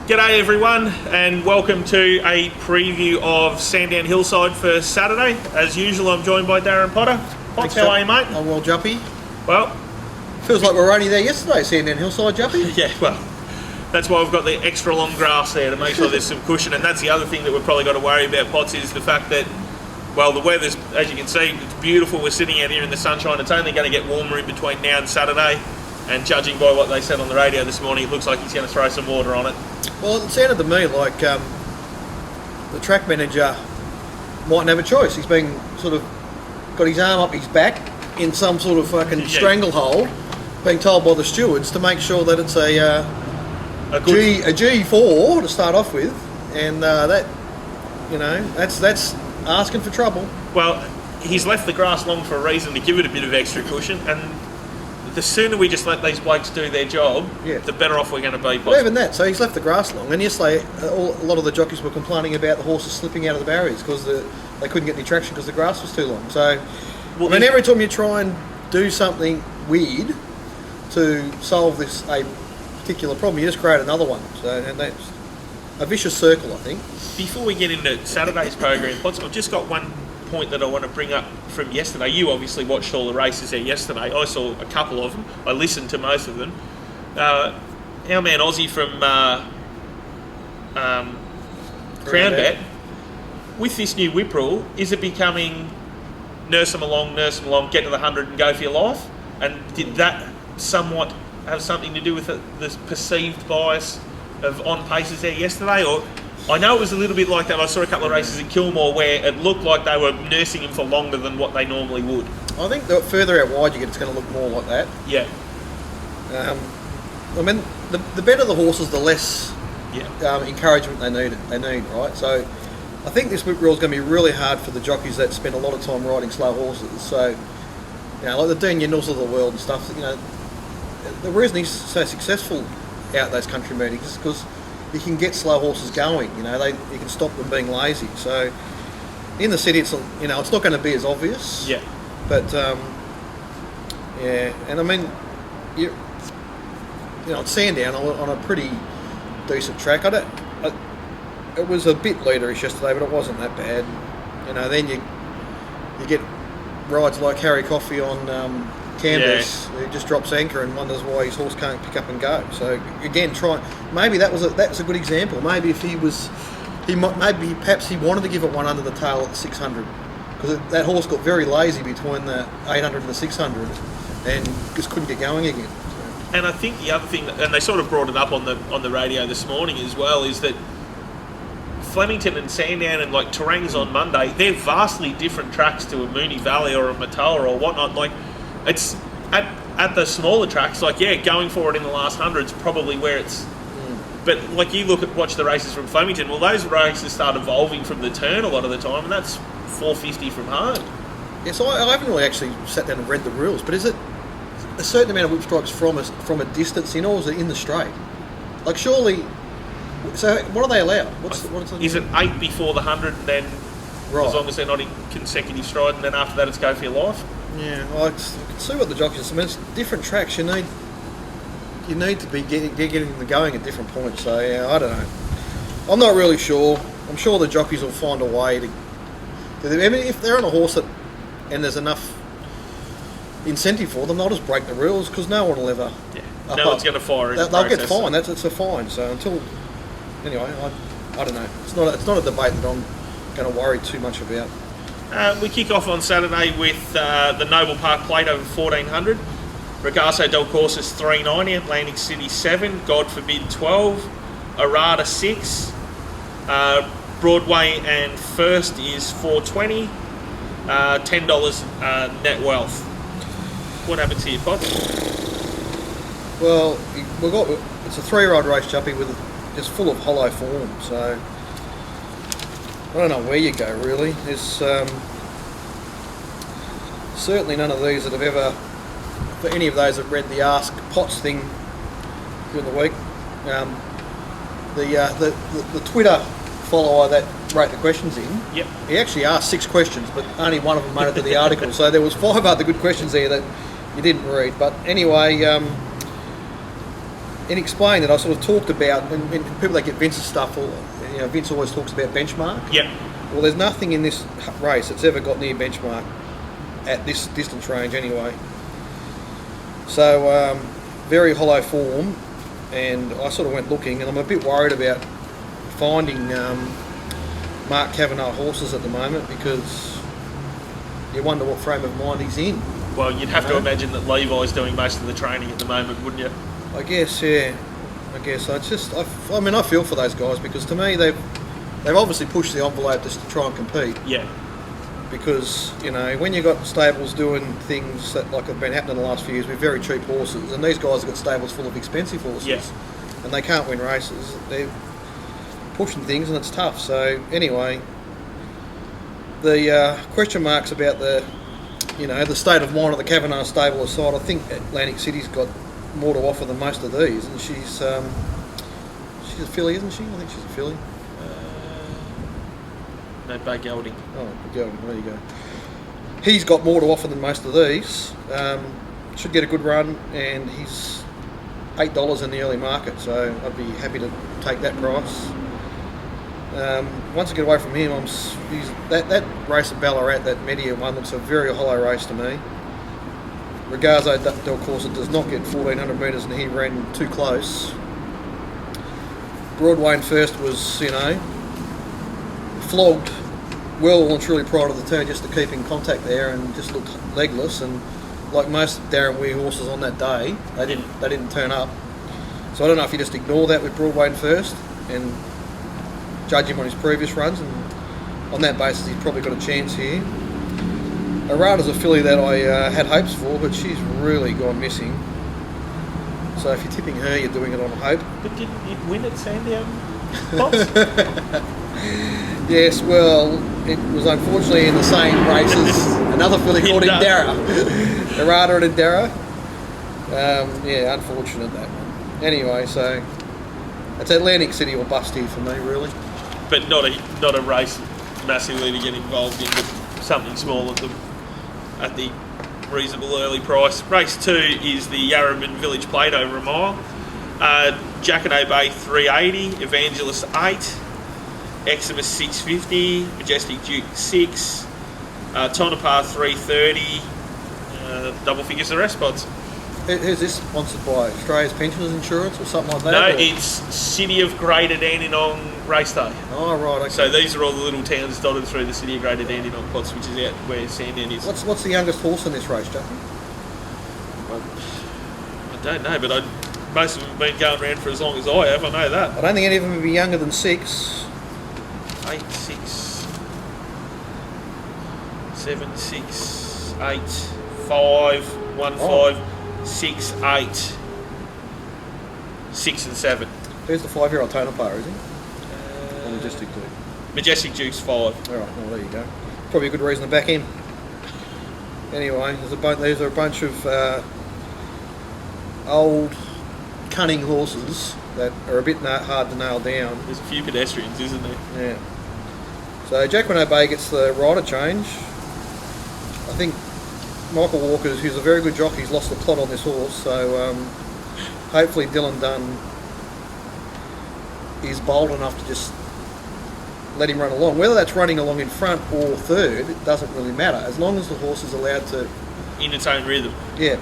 G'day everyone, and welcome to a preview of Sandown Hillside for Saturday. As usual, I'm joined by Darren Potter. Potts, how are you, mate? I'm well, Juppy. Well, feels like we were only there yesterday, Sandown Hillside, Juppy. Yeah, well, that's why we've got the extra long grass there to make sure there's some cushion, and that's the other thing that we've probably got to worry about, Potts, is the fact that, well, the weather's, as you can see, it's beautiful. We're sitting out here in the sunshine. It's only going to get warmer in between now and Saturday, and judging by what they said on the radio this morning, it looks like he's going to throw some water on it. Well, it sounded to me like the track manager mightn't have a choice. He's been sort of got his arm up his back in some sort of fucking stranglehold, being told by the stewards to make sure that it's a G4 to start off with, and that's asking for trouble. Well, he's left the grass long for a reason, to give it a bit of extra cushion, and the sooner we just let these blokes do their job, the better off we're going to be. Well, even that, so he's left the grass long, and yesterday a lot of the jockeys were complaining about the horses slipping out of the barriers because they couldn't get any traction because the grass was too long. So, well, I mean, every time you try and do something weird to solve a particular problem, you just create another one. So, and that's a vicious circle, I think. Before we get into Saturday's program, I've just got one point that I want to bring up from yesterday. You obviously watched all the races there yesterday. I saw a couple of them. I listened to most of them. Our man Aussie from Crown Bet, with this new whip rule, is it becoming nurse them along, get to the 100 and go for your life? And did that somewhat have something to do with the perceived bias of on paces there yesterday? Or I know it was a little bit like that. I saw a couple of races in Kilmore where it looked like they were nursing him for longer than what they normally would. I think the further out wide you get, it's going to look more like that. Yeah. I mean, the better the horses, the less encouragement they need, right? So I think this whip rule is going to be really hard for the jockeys that spend a lot of time riding slow horses. So, like the Dean Yindles of the world and stuff, the reason he's so successful out those country meetings is because you can get slow horses going. You can stop them being lazy. So in the city, it's not going to be as obvious. Yeah. But and I mean, at Sandown on a pretty decent track. It was a bit leaderish yesterday, but it wasn't that bad. Then you get rides like Harry Coffey on Canvas, who just drops anchor and wonders why his horse can't pick up and go. So again, maybe that's a good example. Maybe if perhaps he wanted to give it one under the tail at the 600, because that horse got very lazy between the 800 and the 600 and just couldn't get going again. So. And I think the other thing, and they sort of brought it up on the radio this morning as well, is that Flemington and Sandown and like Terang's on Monday, they're vastly different tracks to a Moonee Valley or a Matoa or whatnot. Like, it's at the smaller tracks, going for it in the last 100's probably where it's. But like you watch the races from Flemington, well, those races start evolving from the turn a lot of the time, and that's 450 from home. Yeah, so I haven't really actually sat down and read the rules, but is it a certain amount of whip strikes from a distance in, or is it in the straight? Like, surely. So what are they allowed? Is it 8 before the 100, and then as long as they're not in consecutive stride, and then after that it's go for your life? Yeah, well, I can see what the jockeys. I mean, it's different tracks. You need to be getting them going at different points. So yeah, I don't know. I'm not really sure. I'm sure the jockeys will find a way to. I mean, if they're on a horse and there's enough incentive for them, they'll just break the rules because no one will ever. Yeah. No one's going to fire it. They'll get fined. It's a fine. So anyway, I don't know. It's not a debate that I'm going to worry too much about. We kick off on Saturday with the Noble Park Plate over 1400. Regasso del Corso's 390, Atlantic City 7, God Forbid 12, Arata 6, Broadway and First is 420, $10 net wealth. What happens here, Potts? Well, it's a 3-year-old race, Juppy, with just full of hollow form. So I don't know where you go really. There's certainly none of these that have ever, for any of those that read the Ask Potts thing during the week, the Twitter follower that wrote the questions in, he actually asked 6 questions, but only one of them made it to the article. So there was 5 other good questions there that you didn't read. But anyway, in explaining it, I sort of talked about, and people that get Vince's stuff, or Vince always talks about benchmark. Yep. Well, there's nothing in this race that's ever got near benchmark at this distance range anyway. So, very hollow form, and I sort of went looking, and I'm a bit worried about finding Mark Kavanagh horses at the moment, because you wonder what frame of mind he's in. Well, you'd have to imagine that Levi's doing most of the training at the moment, wouldn't you? I guess, yeah. I guess I feel for those guys, because to me they've obviously pushed the envelope just to try and compete. Yeah. Because when you've got stables doing things that like have been happening in the last few years with very cheap horses, and these guys have got stables full of expensive horses, and they can't win races. They're pushing things, and it's tough. So anyway, the question marks about the state of mind of the Kavanagh stable aside, I think Atlantic City's got more to offer than most of these, and she's a filly, isn't she? I think she's a filly. No, Bay Gelding. Oh, Gelding, there you go. He's got more to offer than most of these. Should get a good run, and he's $8 in the early market, so I'd be happy to take that price. Once I get away from him, that race at Ballarat, that Media one, looks a very hollow race to me. Regazzo del Corsa does not get 1,400 metres, and he ran too close. Broadway in first was, flogged well and truly prior to the turn just to keep in contact there, and just looked legless. And like most Darren Weir horses on that day, they didn't turn up. So I don't know if you just ignore that with Broadway in first and judge him on his previous runs, and on that basis he's probably got a chance here. Arada's a filly that I had hopes for, but she's really gone missing. So if you're tipping her, you're doing it on hope. But didn't it win at Sandown, Pops? Yes, well, it was unfortunately in the same race as another filly called Indara. Arada and Indara. Unfortunate that one. Anyway, so it's Atlantic City or bust here for me, really. But not a race massively to get involved in, but something small at the reasonable early price. Race 2 is the Yarraman Village Plate over a mile. Jacqueline Bay 380, Evangelist 8, Eximus 650, Majestic Duke 6, Tonopah 330, double figures the rest spots. Who's this sponsored by? Australia's Pensioners Insurance or something like that? No, or? It's City of Greater Dandenong Race Day. Oh, right, okay. So these are all the little towns dotted through the City of Greater Dandenong plots, which is out where Sandown is. What's the youngest horse in this race, Juppy? I don't know, but most of them have been going around for as long as I have, I know that. I don't think any of them would be younger than 6. 8, 6, 7, 6, 8, 5, 1, 5, 6, 8, 6 and 7. Who's the 5-year-old Tonopah, is he? Or Majestic Duke? Majestic Duke's 5. All right, well, there you go. Probably a good reason to back him. Anyway, there's a bunch of old, cunning horses that are a bit hard to nail down. There's a few pedestrians, isn't there? Yeah. So Jacqueline Bay gets the rider change. I think Michael Walker, who's a very good jockey, has lost the plot on this horse, so hopefully Dylan Dunn is bold enough to just let him run along. Whether that's running along in front or third, it doesn't really matter, as long as the horse is allowed to... In its own rhythm. Yeah.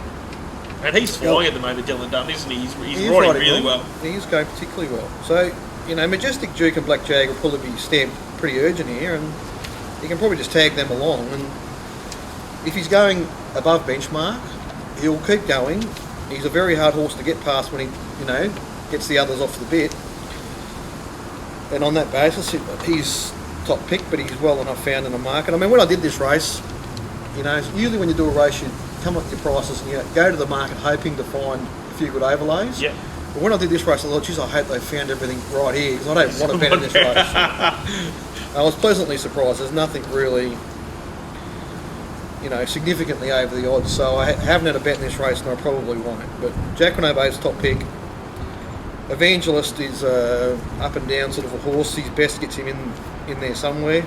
And he's flying at the moment, Dylan Dunn, isn't he? He's riding really well. He is going particularly well. So, Majestic Duke and Black Jag will probably be stamped pretty urgent here, and you can probably just tag them along, and if he's going above benchmark, he'll keep going. He's a very hard horse to get past when he, gets the others off the bit. And on that basis, he's top pick, but he's well enough found in the market. I mean, when I did this race, usually when you do a race, you come up with your prices and you go to the market hoping to find a few good overlays. Yeah. But when I did this race, I thought, geez, I hope they found everything right here, because I don't want to bet in this race. I was pleasantly surprised. There's nothing really, significantly over the odds. So I haven't had a bet in this race, and I probably won't. But Jacqueline Bay's top pick. Evangelist is up and down sort of a horse. His best gets him in there somewhere.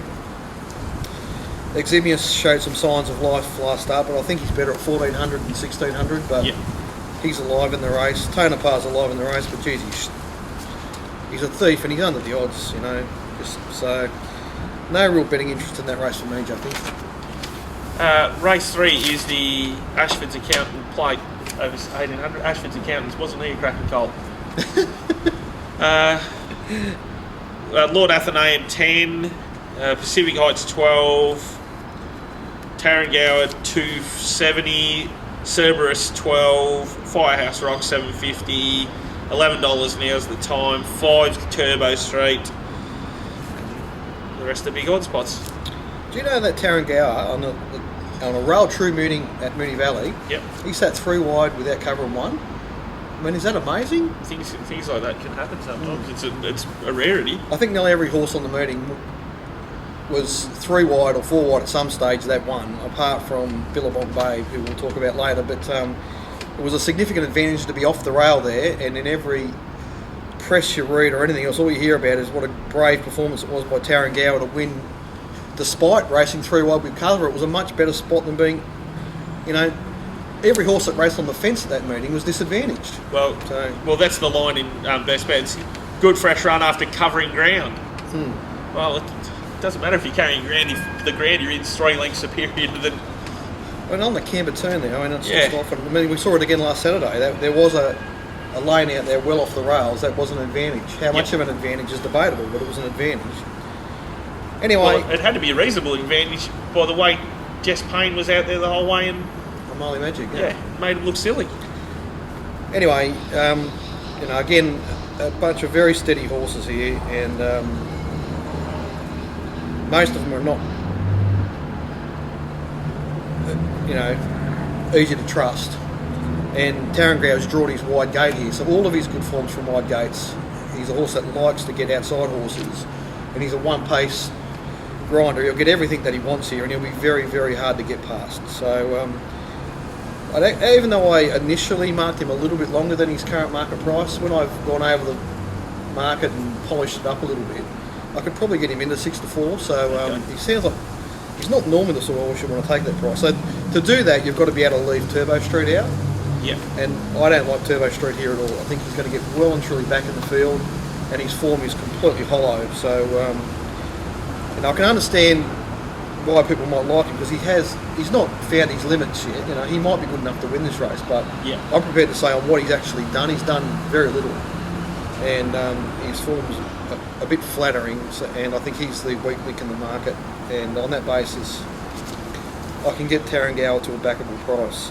Eximius showed some signs of life last start, but I think he's better at 1,400 than 1,600. But he's alive in the race. Tonopah's alive in the race, but geez, he's a thief and he's under the odds, you know. So no real betting interest in that race for me, Juppy. Race 3 is the Ashford's Accountant Plate over 1800. Ashford's Accountants, wasn't he a cracking colt? Lord Athenaeum 10, Pacific Heights 12, Tarrangouwer 270, Cerberus 12, Firehouse Rock 750, $11 now's the time, 5 Turbo Street, the rest are big odd spots. Do you know that Tarrangouwer on a rail true mooning at Moonee Valley? Yep. He sat 3 wide without covering one. I mean, is that amazing? Things like that can happen sometimes. It's a rarity. I think nearly every horse on the meeting was 3 wide or 4 wide at some stage that won, apart from Billabong Bay, who we'll talk about later. But it was a significant advantage to be off the rail there, and in every press you read or anything else, all you hear about is what a brave performance it was by Tarrangouwer to win, despite racing 3 wide with cover. It was a much better spot than being, you know, every horse that raced on the fence at that meeting was disadvantaged. Well, that's the line in Best Bets. Good fresh run after covering ground. Well, it doesn't matter if you're carrying ground if the ground you're in is 3 lengths superior than... And on the Canberra turn there, I mean, it's just often... I mean, we saw it again last Saturday. There was a lane out there well off the rails. That was an advantage. How much of an advantage is debatable, but it was an advantage. Anyway... Well, it had to be a reasonable advantage by the way Jess Payne was out there the whole way and... Molly Magic, made him look silly. Anyway, you know, again, a bunch of very steady horses here, and most of them are not, you know, easy to trust. And Tarrangouwer's drawn his wide gate here, so all of his good forms from wide gates. He's a horse that likes to get outside horses, and he's a one-pace grinder. He'll get everything that he wants here, and he'll be very, very hard to get past. So, even though I initially marked him a little bit longer than his current market price, when I've gone over the market and polished it up a little bit, I could probably get him into 6 to 4. So he sounds like he's not normally the sort of horse you want to take that price. So to do that, you've got to be able to leave Turbo Street out. Yeah. And I don't like Turbo Street here at all. I think he's going to get well and truly back in the field, and his form is completely hollow. So and I can understand why people might like him, because he's not found his limits yet. You know, he might be good enough to win this race, but I'm prepared to say on what he's actually done, he's done very little, and his form's a bit flattering. And I think he's the weak link in the market. And on that basis, I can get Tarrangouwer to a backable price.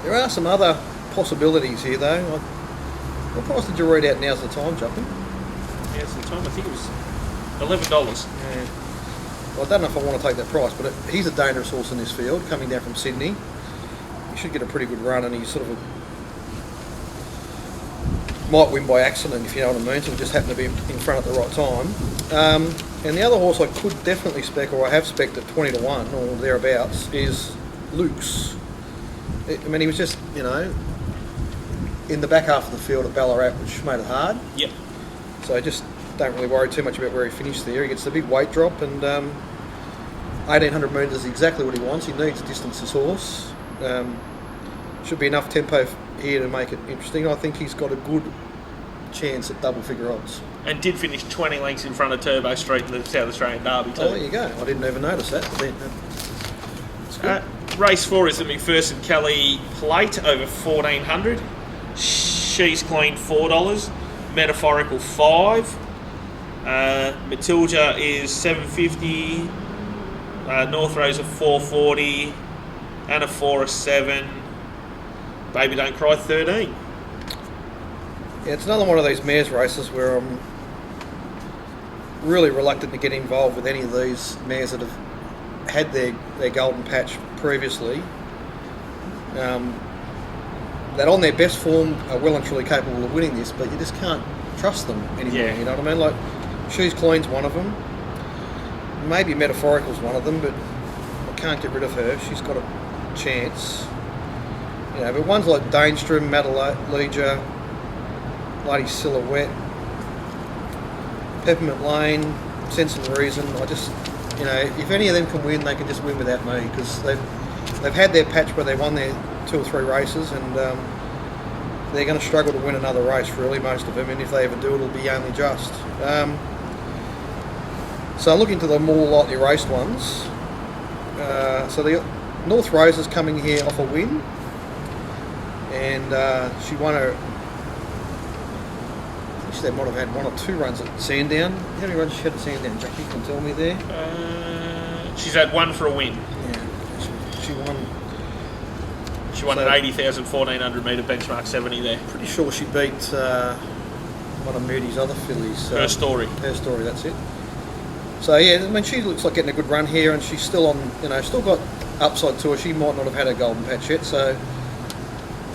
There are some other possibilities here, though. What price did you read out? Now's the time, Juppy? Now's the time. I think it was $11. Yeah. Well, I don't know if I want to take that price, but he's a dangerous horse in this field, coming down from Sydney. He should get a pretty good run, and he's sort of might win by accident, if you know what I mean, so we just happen to be in front at the right time. And the other horse I could definitely spec, or I have spec'd at 20 to 1, or thereabouts, is Luke's. I mean, he was just, you know, in the back half of the field at Ballarat, which made it hard. Yep. So I just don't really worry too much about where he finished there. He gets the big weight drop, and 1800 metres is exactly what he wants. He needs to distance his horse. Should be enough tempo here to make it interesting. I think he's got a good chance at double figure odds. And did finish 20 lengths in front of Turbo Street in the South Australian Derby too. Oh, there you go. I didn't even notice that. But it's good. Race 4 is the McPherson Kelly Plate over 1400. She's Clean $4. Metaphorical $5. Matilda is $7.50. North Rose of $4.40. Anna 4 is $7. Baby Don't Cry $13. Yeah, it's another one of these mares races where I'm really reluctant to get involved with any of these mares that have had their golden patch previously. That on their best form are well and truly capable of winning this, but you just can't trust them anymore. Yeah. You know what I mean? Like, She's Clean's one of them. Maybe Metaphorical's one of them, but I can't get rid of her. She's got a chance. You know, but ones like Dainstrom, Madaleja, Lady Silhouette, Peppermint Lane, Sense and Reason, I just, you know, if any of them can win, they can just win without me, because they've had their patch where they won their 2 or 3 races, and they're going to struggle to win another race, really, most of them, and if they ever do, it'll be only just. So looking to the more lightly raced ones, so the North Rose is coming here off a win, and she won her. I think she might have had 1 or 2 runs at Sandown. How many runs she had at Sandown, Juppy? You can tell me there. She's had 1 for a win. Yeah, she won. She won an 80,000 1400 metre benchmark 70 there. Pretty sure she beat one of Moody's other fillies. Her Story. Her Story, that's it. So yeah, I mean, she looks like getting a good run here, and she's still on. Still got upside to her. She might not have had a golden patch yet, so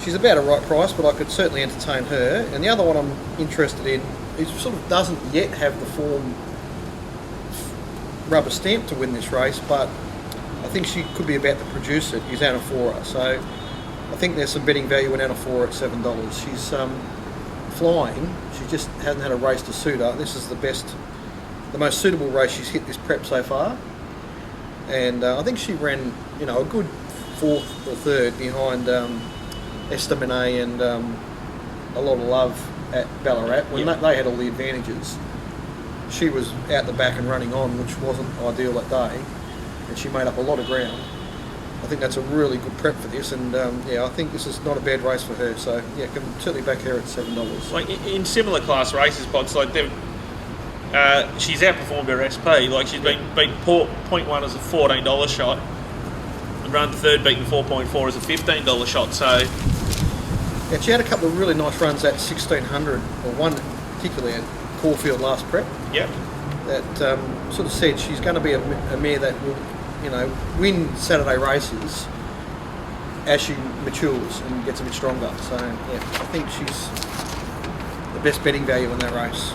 she's about a right price, but I could certainly entertain her. And the other one I'm interested in, he sort of doesn't yet have the form rubber stamp to win this race, but I think she could be about to produce it, is Anaphora. So I think there's some betting value in Anaphora at $7. She's flying. She just hasn't had a race to suit her. This is the most suitable race she's hit this prep so far. And I think she ran, a good 4th or 3rd behind Estaminet and A Lot of Love at Ballarat when they had all the advantages. She was out the back and running on, which wasn't ideal that day, and she made up a lot of ground. I think that's a really good prep for this, and I think this is not a bad race for her. So yeah, can certainly back her at $7. Like in similar class races, Pods, like she's outperformed her SP. Like she's been beaten 0.1 as a $14 shot, and run 3rd beaten 4.4 as a $15 shot. So yeah, she had a couple of really nice runs at 1600, or one particularly at Caulfield last prep. Yep. That sort of said she's going to be a mare that will, win Saturday races as she matures and gets a bit stronger. So yeah, I think she's the best betting value in that race.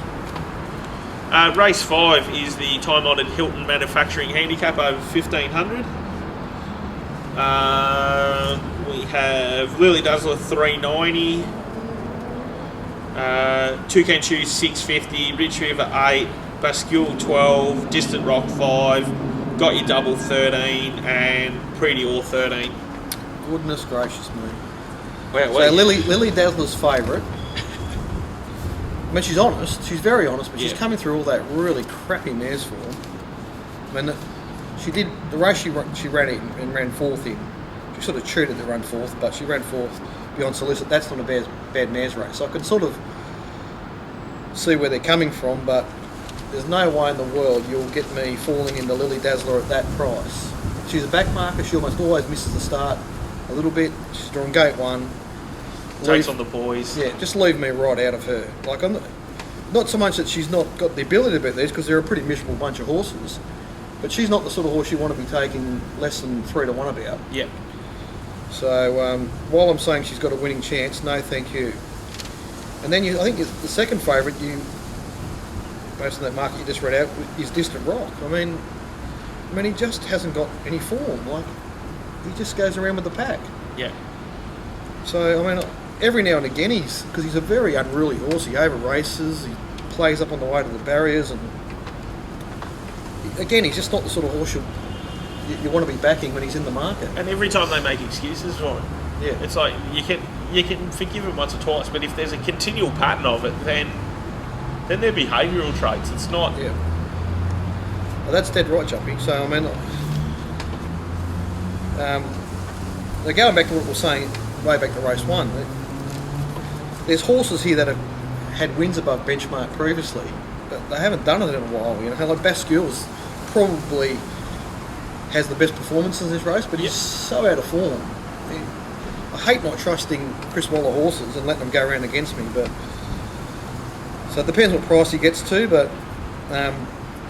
Race 5 is the time-honoured Hilton Manufacturing Handicap over 1500. We have Lily Dazzler 390, Toucan Shoes 650, Rich River 8, Bascule 12, Distant Rock 5, Got Your Double 13, and Pretty All 13. Goodness gracious me. Wow, so Lily Dazzler's favourite. I mean, she's honest. She's very honest, but she's coming through all that really crappy mares form. I mean, she did the race she ran in and ran 4th in. She sort of cheated to run 4th, but she ran 4th beyond solicit. That's not a bad mares race. So I can sort of see where they're coming from, but there's no way in the world you'll get me falling into Lily Dazzler at that price. She's a back marker. She almost always misses the start a little bit. She's drawn gate 1. Takes on the boys. Yeah, just leave me right out of her. Like, I'm not so much that she's not got the ability to beat these, because they're a pretty miserable bunch of horses, but she's not the sort of horse you want to be taking less than 3 to 1 about. Yep. So while I'm saying she's got a winning chance, no thank you. And then I think the second favourite, based on that market you just read out, is Distant Rock. I mean, he just hasn't got any form. Like, he just goes around with the pack. Yeah. So, I mean, every now and again, because he's a very unruly horse. He over races, he plays up on the way to the barriers, and again, he's just not the sort of horse you want to be backing when he's in the market. And every time they make excuses for it, it's like you can forgive him once or twice, but if there's a continual pattern of it, then they're behavioural traits. It's not. Yeah. Well, that's dead right, Juppy. So, I mean, going back to what we were saying way back to race 1, there's horses here that have had wins above benchmark previously, but they haven't done it in a while. Like Bascule's probably has the best performance in this race, but he's so out of form. I hate not trusting Chris Waller horses and letting them go around against me, but so it depends what price he gets to, but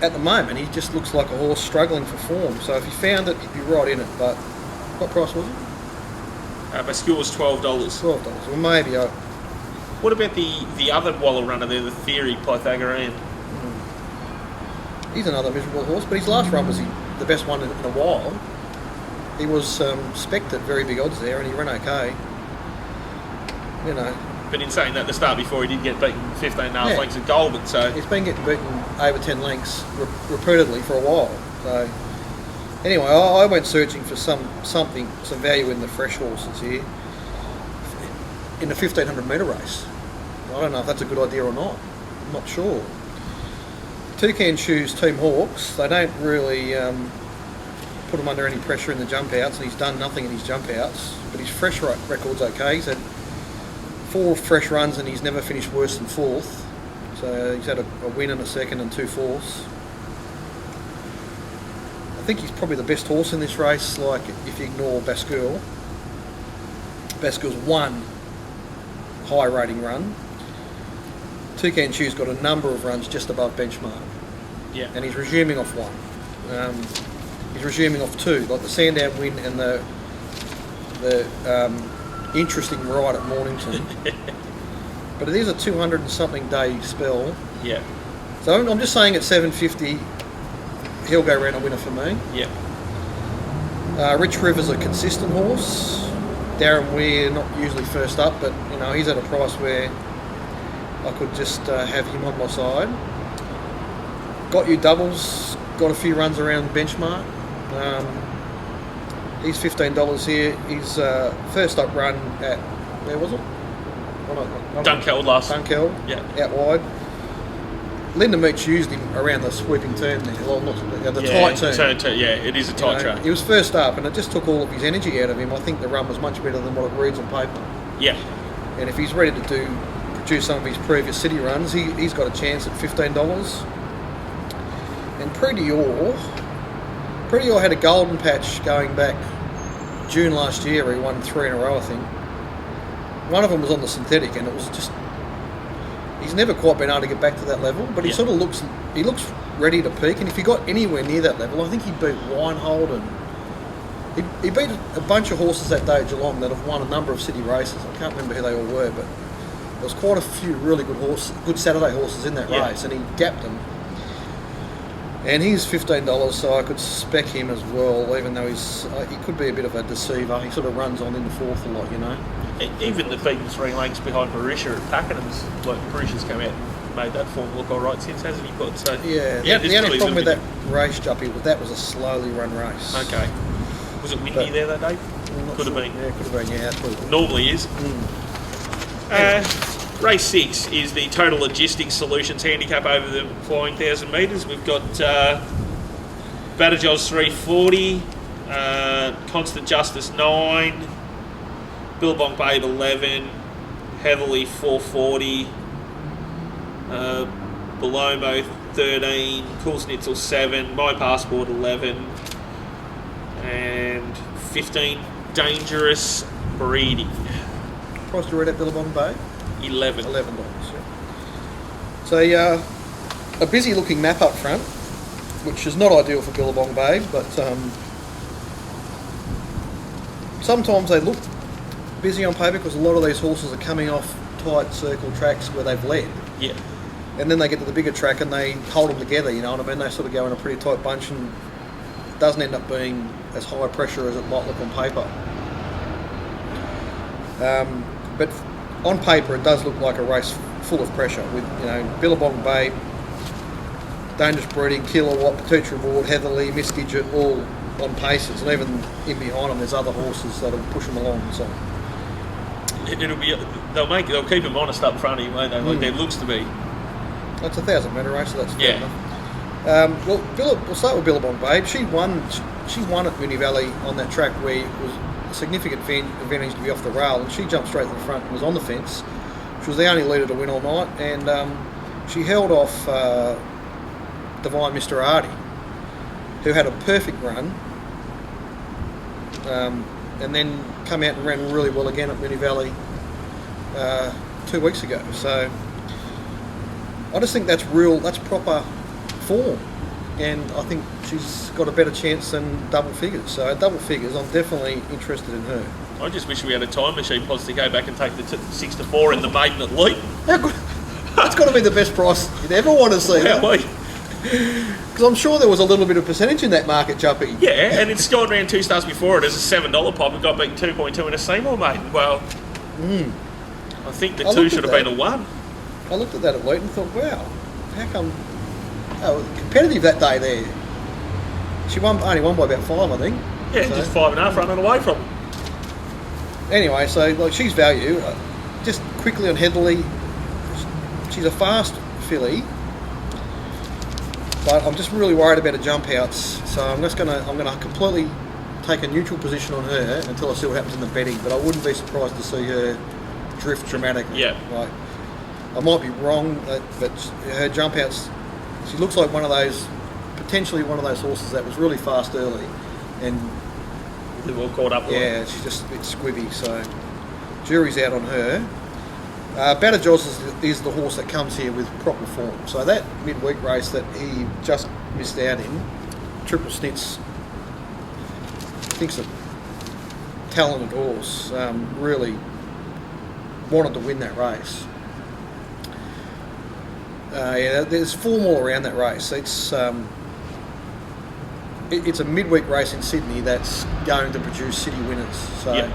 at the moment he just looks like a horse struggling for form. So if he found it, he'd be right in it. But what price was it? Bascule was $12. $12. Well, maybe. What about the other Waller runner there, the Theory Pythagorean? He's another miserable horse, but his last run was the best one in a while. He was spec'd at very big odds there, and he ran okay. But in saying that, the start before he did get beaten 15.5 lengths of goal, but so he's been getting beaten over 10 lengths repeatedly for a while. So Anyway, I went searching for some value in the fresh horses here in the 1500 metre race. I don't know if that's a good idea or not. I'm not sure. Toucan Shoes Team Hawks, they don't really put him under any pressure in the jump outs, and he's done nothing in his jump outs, but his fresh record's okay. He's had 4 fresh runs and he's never finished worse than 4th. So he's had a win and a second and 2 fourths. I think he's probably the best horse in this race, like if you ignore Bascule. Bascule's one high rating run. Toucan Shoe's got a number of runs just above benchmark. Yeah. And he's resuming off 1. He's resuming off 2, like the Sandown win and the interesting ride at Mornington. But it is a 200 and something day spell. Yeah. So I'm just saying at 750, he'll go round a winner for me. Yeah. Rich River's a consistent horse. Darren Weir, not usually first up, but you know he's at a price where I could just have him on my side. Got You Doubles, got a few runs around benchmark. He's $15 here. His first up run at, where was it? Dunkeld last. Dunkeld, yeah. Out wide. Linda Meach used him around the sweeping turn there. Well, not the tight turn. Yeah, it is a tight track. He was first up, and it just took all of his energy out of him. I think the run was much better than what it reads on paper. Yeah. And if he's ready to produce some of his previous city runs, he's got a chance at $15. And Pretty Dior had a golden patch going back June last year. He won 3 in a row, I think. One of them was on the synthetic, and it was just, he's never quite been able to get back to that level, but he sort of looks ready to peak. And if he got anywhere near that level, I think he beat Winehold, and he beat a bunch of horses that day at Geelong that have won a number of city races. I can't remember who they all were, but there was quite a few really good Saturday horses in that race, and he gapped them. And he's $15, so I could spec him as well, even though he could be a bit of a deceiver. He sort of runs on in the 4th a lot, you know. Even the beaten 3 lengths behind Barisha at Pakenham's, like Barisha's come out and made that form look all right since, hasn't he? But so the only problem with that race, Juppy, was that was a slowly run race. Okay. Was it windy there that day? Could have been. Yeah, could have been. Yeah, absolutely. Normally is. Race 6 is the Total Logistics Solutions handicap over the flying 1,000 metres. We've got Badajoz 340, Constant Justice 9, Billabong Babe 11, Heavily 440, Belomo 13, Cool Schnitzel 7, My Passport 11, and 15 Dangerous Breeding. Price to read at Billabong Bay? $11. Yeah. So a busy looking map up front, which is not ideal for Billabong Bay, but sometimes they look busy on paper because a lot of these horses are coming off tight circle tracks where they've led. Yeah. And then they get to the bigger track and they hold them together, you know what I mean? They sort of go in a pretty tight bunch, and it doesn't end up being as high pressure as it might look on paper. But on paper, it does look like a race full of pressure with, you know, Billabong Bay, Dangerous Breeding, Kilowatt, Petite Reward, Heatherly, Miss Gidget, all on paces, and even in behind them, there's other horses that'll push them along. So they'll keep them honest up front, won't they? Like there looks to be. That's a 1,000 metre race, so that's fair enough. Well, we'll start with Billabong Babe. She won at Moonee Valley on that track where it was a significant advantage to be off the rail, and she jumped straight to the front and was on the fence. She was the only leader to win all night, and she held off Divine Mr. Artie, who had a perfect run, and then come out and ran really well again at Moonee Valley 2 weeks ago. So I just think that's proper form, and I think she's got a better chance than double figures. So at double figures, I'm definitely interested in her. I just wish we had a time machine, Pods, to go back and take the 6-4 in the maiden at Leap. How good? That's got to be the best price you'd ever want to see. Because I'm sure there was a little bit of percentage in that market, Juppy. Yeah, and it's gone round 2 stars before it as a $7 pop and got beaten 2.2 in a Seymour maiden. Well, I think the 2 should have been a 1. I looked at that at Leap and thought, wow, how come... Oh, competitive that day there. She only won by about 5, I think. Yeah, So- just 5.5 running away from him. Anyway, so like she's value. Just quickly on Heatherly, she's a fast filly, but I'm just really worried about her jump outs. So I'm gonna completely take a neutral position on her until I see what happens in the betting. But I wouldn't be surprised to see her drift dramatically. Yeah. Like I might be wrong, but her jump outs, she looks like potentially one of those horses that was really fast early, and They've all caught up with her. yeah, she's just a bit squibby, so jury's out on her. Batter Jaws is the horse that comes here with proper form. So that midweek race that he just missed out in, Triple Snitz, I think's a talented horse, really wanted to win that race. Yeah, there's 4 more around that race. It's a midweek race in Sydney that's going to produce city winners. So Yep.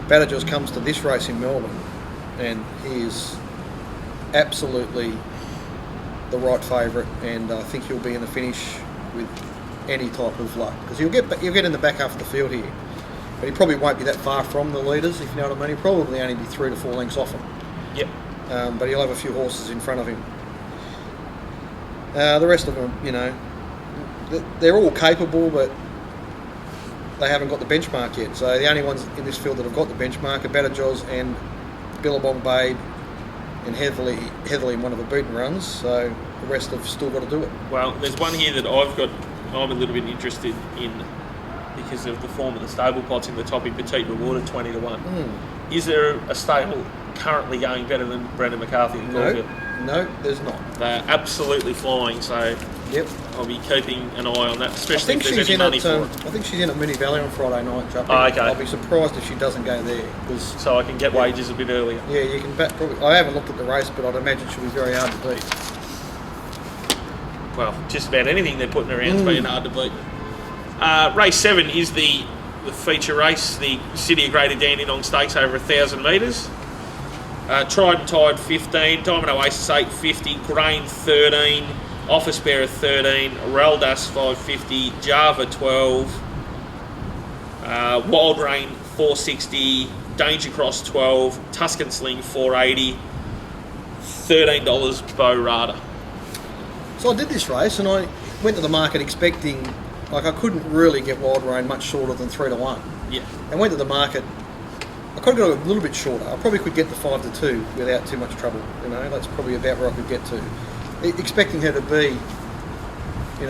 Badajos comes to this race in Melbourne, and he is absolutely the right favourite, and I think he'll be in the finish with any type of luck, because he'll get in the back half of the field here, but he probably won't be that far from the leaders, if you know what I mean. He'll probably only be 3 to 4 lengths off them. Yep. But he'll have a few horses in front of him. The rest of them, they're all capable, but they haven't got the benchmark yet. So the only ones in this field that have got the benchmark are Badajos and Billabong Babe and Heatherly in one of the beaten runs. So the rest have still got to do it. Well, there's one here that I'm a little bit interested in because of the form of the stable plots in the Toppy Petite rewarded 20 to 1. Is there a stable currently going better than Brendan McCarthy and Caulfield? No, there's not. They're absolutely flying, so Yep. I'll be keeping an eye on that, I especially think if there's she's any in money at. for I it. think she's in at Moonee Valley on Friday night, Juppy. Oh, okay. I'll be surprised if she doesn't go there, because So I can get wages a bit earlier. yeah, you can bet. Probably. I haven't looked at the race, but I'd imagine she'll be very hard to beat. Well, just about anything they're putting around is being hard to beat. Race 7 is the feature race, the City of Greater Dandenong Stakes over 1,000 metres. Tried and Tied 15, Diamond Oasis 850, Grain 13, Office Bearer 13, Raldas 550, Java 12, Wild Rain 460, Danger Cross 12, Tuscan Sling 480, $13 Bo Rada. So I did this race, and I went to the market expecting, I couldn't really get Wild Rain much shorter than 3 to 1. Yeah. And went to the market, I could have got a little bit shorter. I probably could get the 5 to 2 without too much trouble. That's probably about where I could get to. Expecting her to be,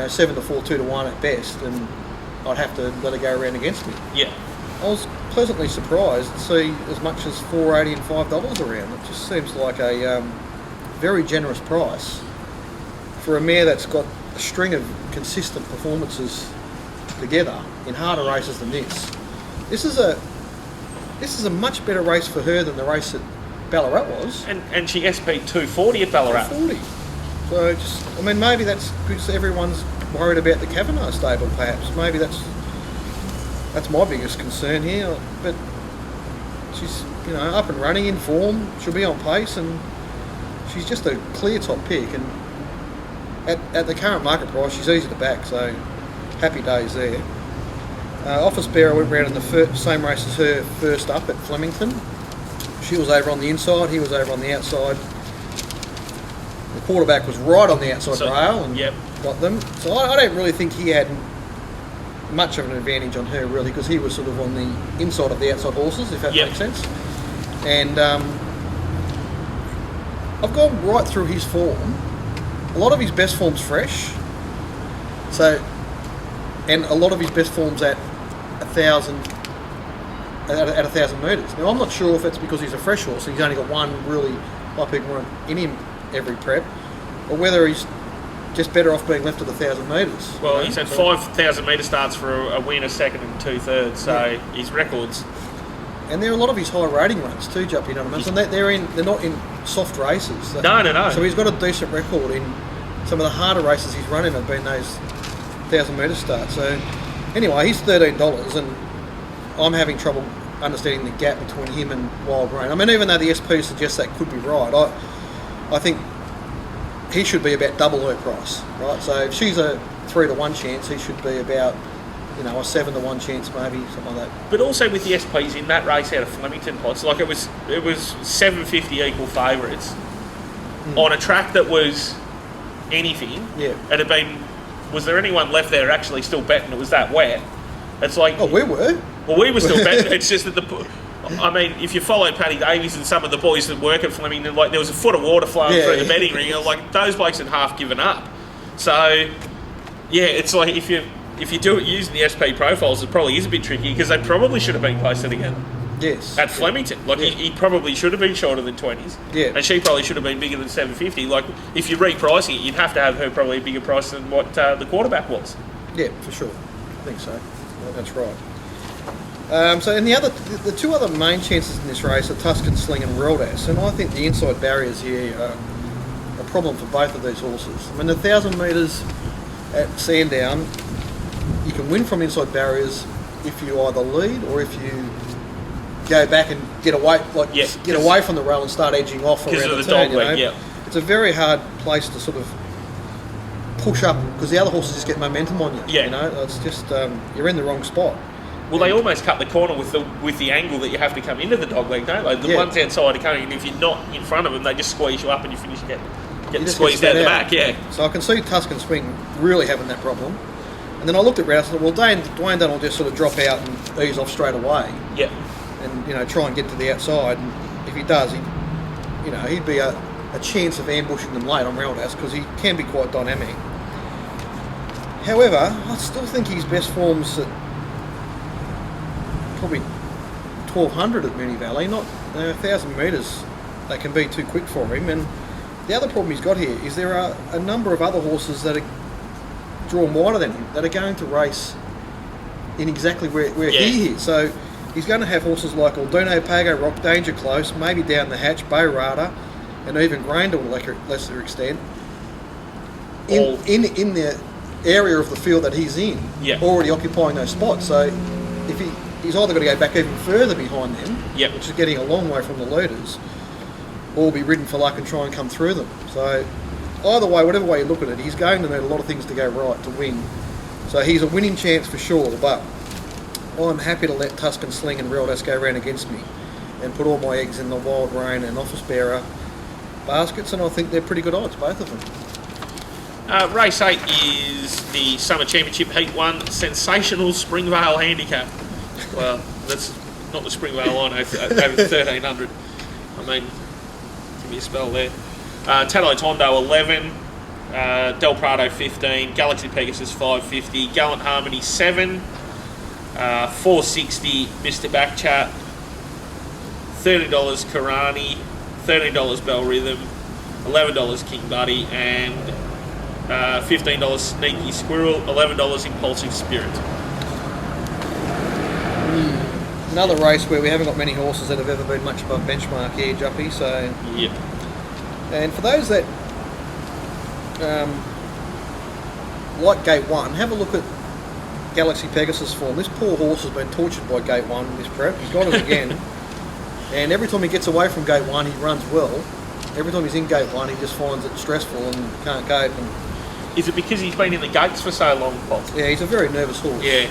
7 to 4, 2 to 1 at best, and I'd have to let her go around against me. Yeah. I was pleasantly surprised to see as much as $4.80 and $5 around. It just seems like a very generous price for a mare that's got a string of consistent performances together in harder races than this. This is a much better race for her than the race at Ballarat was. And she SP 240 at Ballarat. 40. So maybe that's because everyone's worried about the Kavanagh stable. Perhaps maybe that's my biggest concern here. But she's up and running, in form. She'll be on pace, and she's just a clear top pick. And at the current market price, she's easy to back. So happy days there. Office Bearer went round in the same race as her first up at Flemington. She was over on the inside, he was over on the outside. The quarterback was right on the outside rail and got them. So I don't really think he had much of an advantage on her, really, because he was sort of on the inside of the outside horses, if that makes sense. And I've gone right through his form. A lot of his best form's fresh. And a lot of his best form's at 1,000 metres. Now, I'm not sure if it's because he's a fresh horse and he's only got one really high-peak run in him every prep, or whether he's just better off being left at 1,000 metres. Well, he's had 5,000 metre starts for a win, a second and 2/3, so his records. And there are a lot of his high rating runs too, Juppy, you know what I mean? So they're not in soft races. No. So he's got a decent record in some of the harder races he's run in have been those 1,000 metre starts. So anyway, he's $13, and I'm having trouble understanding the gap between him and Wild Rain. I mean, even though the SP suggests that could be right, I think he should be about double her price, right? So if she's a 3-1 chance, he should be about, a 7-1 chance maybe, something like that. But also with the SPs in that race out of Flemington pots, like it was 750 equal favourites on a track that was anything. Yeah. It had been. Was there anyone left there actually still betting it was that wet? It's like. Oh, we were. Well, we were still betting. It's just that if you followed Paddy Davies and some of the boys that work at Flemington, like there was a foot of water flowing through the betting ring, and like those blokes had half given up. So, yeah, it's like if you do it using the SP profiles, it probably is a bit tricky because they probably should have been posted again. Yes. At Flemington. Like, he probably should have been shorter than 20s. Yeah. And she probably should have been bigger than 750. Like, if you're repricing it, you'd have to have her probably a bigger price than what the quarterback was. Yeah, for sure. I think so. Yeah, that's right. So, and the two other main chances in this race are Tuscan Sling and Reldas, and I think the inside barriers here are a problem for both of these horses. I mean, the 1,000 metres at Sandown, you can win from inside barriers if you either lead or if you go back and get away, get away from the rail and start edging off around the turn. It's a very hard place to sort of push up because the other horses just get momentum on you. Yeah. It's just you're in the wrong spot. Well, they almost cut the corner with the angle that you have to come into the dogleg, don't they? The ones outside are coming, and if you're not in front of them, they just squeeze you up and you finish getting squeezed out the back. Yeah. So I can see Tuscan Swing really having that problem. And then I looked at Rouse and thought, well, Dwayne Dunn will just sort of drop out and ease off straight away. Yeah. And try and get to the outside. And if he does, he'd be a chance of ambushing them late on Reldas because he can be quite dynamic. However, I still think his best form's at probably 1,200 at Moonee Valley. Not 1,000 metres. They can be too quick for him. And the other problem he's got here is there are a number of other horses that are drawn wider than him that are going to race in exactly where he is. So he's going to have horses like Aldino, Pago, Rock, Danger Close, maybe Down the Hatch, Bay Rada, and even Grain to a lesser extent in the area of the field that he's in, already occupying those spots. So if he's either got to go back even further behind them, which is getting a long way from the leaders, or be ridden for luck and try and come through them. So either way, whatever way you look at it, he's going to need a lot of things to go right to win. So he's a winning chance for sure, but I'm happy to let Tuscan Sling and Reldas go round against me and put all my eggs in the Wild Rain and Office Bearer baskets, and I think they're pretty good odds, both of them. Race 8 is the Summer Championship Heat 1 Sensational Springvale Handicap. Well, that's not the Springvale line over 1,300. I mean, give me a spell there. Tadlow Tondo 11, Del Prado 15, Galaxy Pegasus 550, Gallant Harmony 7, 460 Mr. Backchat, $30 Karani, $13 Bell Rhythm, $11 King Buddy, and $15 Sneaky Squirrel, $11 Impulsive Spirit. Another race where we haven't got many horses that have ever been much above benchmark here, Juppy. So yep. And for those that like Gate 1, have a look at Galaxy Pegasus form. This poor horse has been tortured by Gate 1 in this prep. He's got it again. And every time he gets away from Gate 1, he runs well. Every time he's in Gate 1, he just finds it stressful and can't go. Is it because he's been in the gates for so long, Paul? Yeah, he's a very nervous horse. Yeah.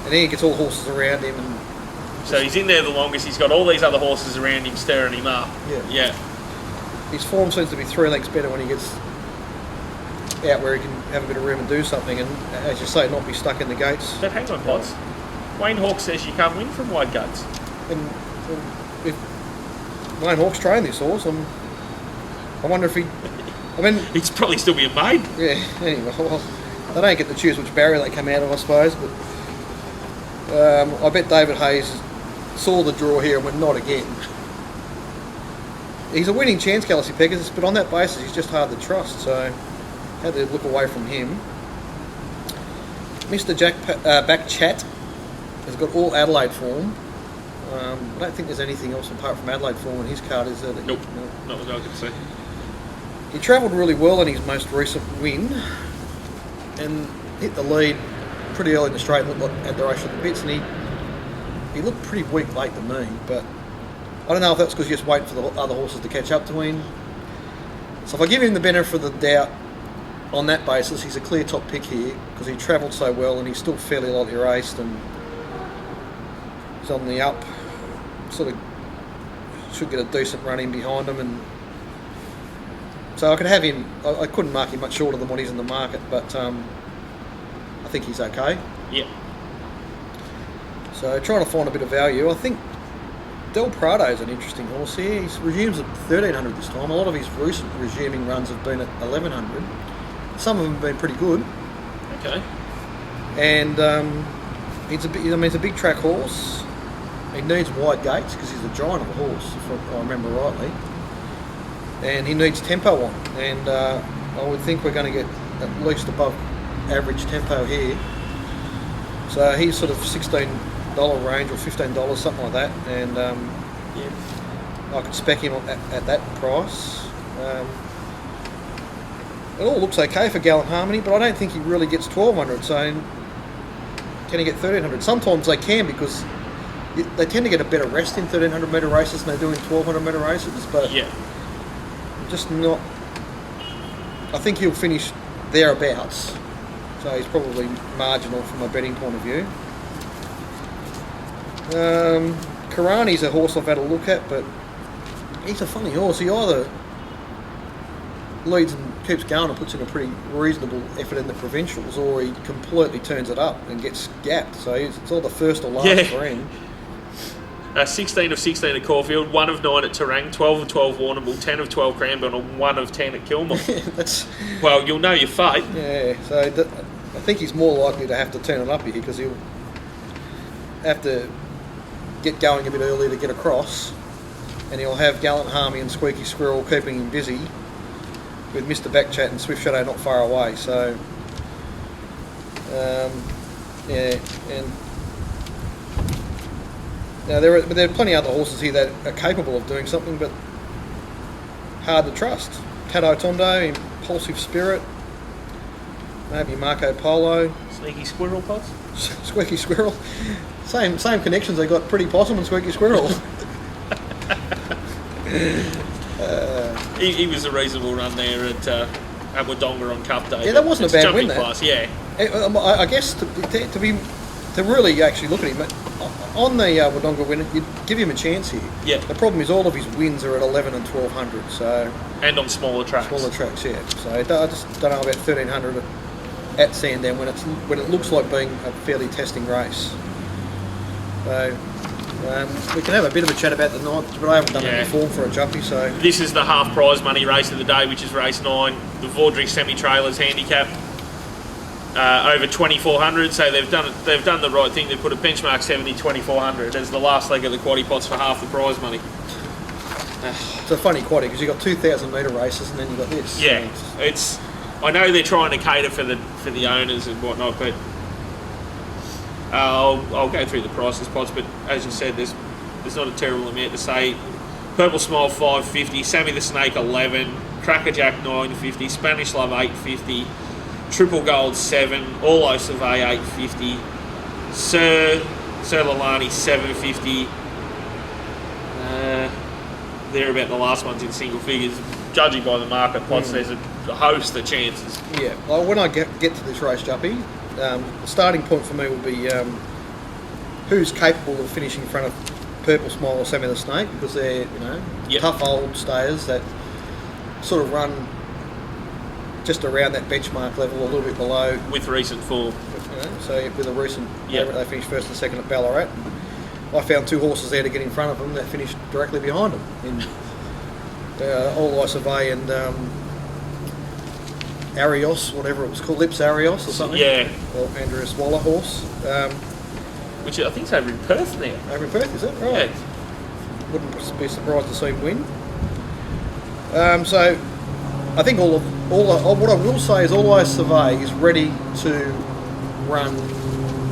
And then he gets all horses around him. And so he's in there the longest. He's got all these other horses around him stirring him up. Yeah. His form seems to be 3 lengths better when he gets out where he can have a bit of room and do something, and as you say, not be stuck in the gates. But hang on, Potts. Wayne Hawke says you can't win from wide gates. And if Wayne Hawke's trained this horse, I wonder if he'd probably still be a maid. Yeah, anyway, well, they don't get to choose which barrier they come out of, I suppose, but I bet David Hayes saw the draw here and went, not again. He's a winning chance, Galaxy Pegasus, but on that basis, he's just hard to trust, so had to look away from him. Mr. Backchat has got all Adelaide form. I don't think there's anything else apart from Adelaide form in his card, is there? Nope, not what I can see. He travelled really well in his most recent win and hit the lead pretty early in the straight, looked like adoration of the bits, and he looked pretty weak late to me, but I don't know if that's because he's just waiting for the other horses to catch up to him. So if I give him the benefit of the doubt on that basis, he's a clear top pick here because he travelled so well and he's still fairly lightly raced and he's on the up. Sort of should get a decent run in behind him, and so I could have him. I couldn't mark him much shorter than what he's in the market, but I think he's okay. Yeah. So trying to find a bit of value. I think Del Prado's an interesting horse here. He resumes at 1,300 this time. A lot of his recent resuming runs have been at 1,100. Some of them have been pretty good. Okay. And it's a big track horse. He needs wide gates because he's a giant of a horse, if I remember rightly. And he needs tempo on. And I would think we're going to get at least above average tempo here. So he's sort of $16 range or $15, something like that. And I could spec him at that price. It all looks okay for Gallant Harmony, but I don't think he really gets 1,200. So can he get 1,300? Sometimes they can, because they tend to get a better rest in 1,300 metre races than they do in 1,200 metre races. But just not. I think he'll finish thereabouts. So he's probably marginal from a betting point of view. Karani's a horse I've had a look at, but he's a funny horse. He either leads and keeps going and puts in a pretty reasonable effort in the provincials, or he completely turns it up and gets gapped. So it's all the first or last for him. 16 of 16 at Caulfield, 1 of 9 at Terang, 12 of 12 Warrnambool, 10 of 12 Cranbourne, and 1 of 10 at Kilmore. Well, you'll know your fate. Yeah, so I think he's more likely to have to turn it up here, because he'll have to get going a bit earlier to get across, and he'll have Gallant Harmony and Squeaky Squirrel keeping him busy, with Mr. Backchat and Swift Shadow not far away. So and now there are plenty of other horses here that are capable of doing something, but hard to trust. Cato Tondo, Impulsive Spirit, maybe Marco Polo. Sneaky Squirrel, Pots? Squeaky Squirrel. Same connections they got, Pretty Possum and Squeaky Squirrel. He was a reasonable run there at Wodonga on Cup Day. Yeah, that wasn't a bad win, class, that. Yeah. I guess to really actually look at him, on the Wodonga win, you'd give him a chance here. Yeah. The problem is all of his wins are at 11 and 1,200. So. And on smaller tracks. Yeah. So I just don't know about 1,300 at Sandown when it looks like being a fairly testing race. So we can have a bit of a chat about the night, but I haven't done any form for a Juppy. So this is the half prize money race of the day, which is race 9, the Vaudrey semi-trailers handicap. Over 2,400, so they've done the right thing. They put a benchmark 70 2,400 as the last leg of the quaddie pots for half the prize money. It's a funny quaddie because you've got 2,000 metre races and then you've got this. Yeah, it's. I know they're trying to cater for the owners and whatnot, but I'll go through the prices, Pots. But as you said, there's not a terrible amount to say. Purple Smile 550, Sammy the Snake 11, Crackerjack 950, Spanish Love 850. Triple Gold 7, All Survey 850, Sir Lalani 750. They're about the last ones in single figures. Judging by the market plots, there's a host of chances. Yeah, well, when I get to this race, Juppy, the starting point for me will be who's capable of finishing in front of Purple Smile or Sammy the Snake, because they're tough old stayers that sort of run just around that benchmark level, a little bit below. With recent form. So with a recent, they finished first and second at Ballarat. I found 2 horses there to get in front of them that finished directly behind them. In All I Survey and Arios, whatever it was called, Lips Arios or something. Yeah. Or Andreas Waller horse. Which I think's over in Perth now. Over in Perth, is it? Right. Yeah. Wouldn't be surprised to see him win. So I think what I will say is All I Survey is ready to